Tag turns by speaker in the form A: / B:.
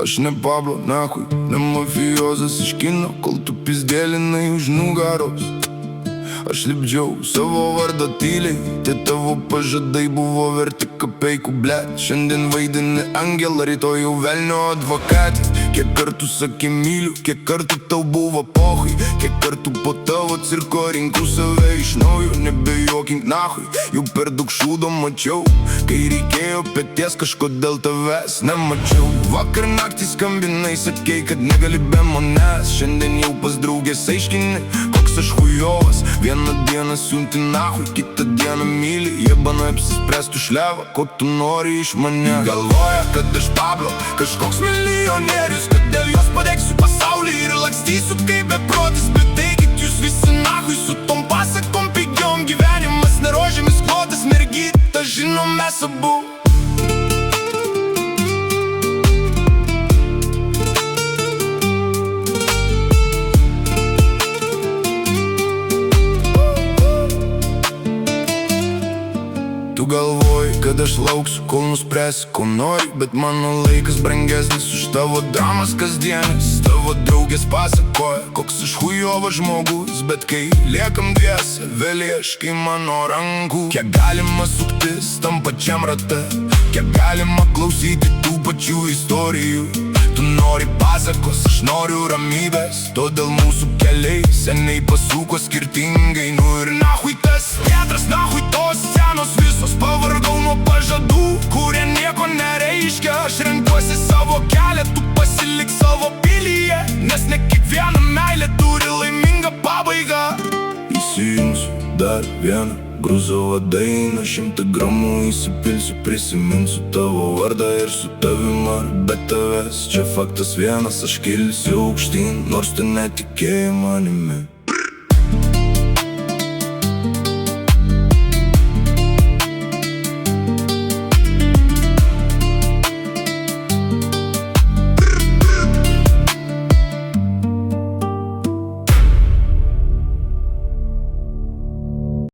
A: Aš ne Pablo, nahui, ne mafiozas iš kino, kol tu pizdelinai už nugaros. Aš lipdžiau savo vardą tyliai, tie tavo pažadai buvo verti kapeikų, blet. Šiandien vaidini angelą, rytoj jau velnio advokatė. Kiek kartų sakė myliu, kiek kartų tau buvo pohai, kiek kartų po tavo cirko rinkau save iš naujo. Nebejokink nahui, jau per daug šūdo mačiau, kai reikėjo peties, kažkodėl tavęs nemačiau. Vakar naktį skambinai, sakei, kad negali be manęs. Šiandien jau pas draugės aiškini, koks aš chujovas. Vieną dieną siunti nahui, kitą dieną myli. Jie bana apsispręstų šliavą, ko tu nori iš mane. Galvoja, kad aš Pablo, kažkoks milijonierius, kad dėl jos padegsiu pasaulį ir lakstysiu kaip beprotis. Bet eikit jūs visi nahui su tom pasakom pigiom. Gyvenimas ne rožėmis klotas, mergyta, žinom mes abu. Tu galvoji, kad aš lauksiu, kol nuspręsi, ko nori, bet mano laikas brangesnis už tavo dramas kasdienis. Tavo draugės pasakoja, koks aš chujovas žmogus, bet kai liekam dviese, vėl ieškai mano rankų. Kiek galima suktis tam pačiam rate, kiek galima klausyti tų pačių istorijų. Tu nori pasakos, aš noriu ramybės, todėl mūsų keliai seniai pasuko skirtingai. Nu ir nahui tas teatras, nahui tos senos visos. Pavargau nuo pažadų, kurie nieko nereiškia. Aš renkuosi savo kelią, tu pasilik savo pilyje, nes ne kiekviena meilė turi laimingą pabaigą. Įsijungsiu dar vieną Gruzovo dainą, 100 gramų įsipilsiu, prisiminsiu tavo vardą ir su tavim ar be tavęs. Čia faktas vienas, aš kilsiu aukštyn, nors tu netikėjai manimi.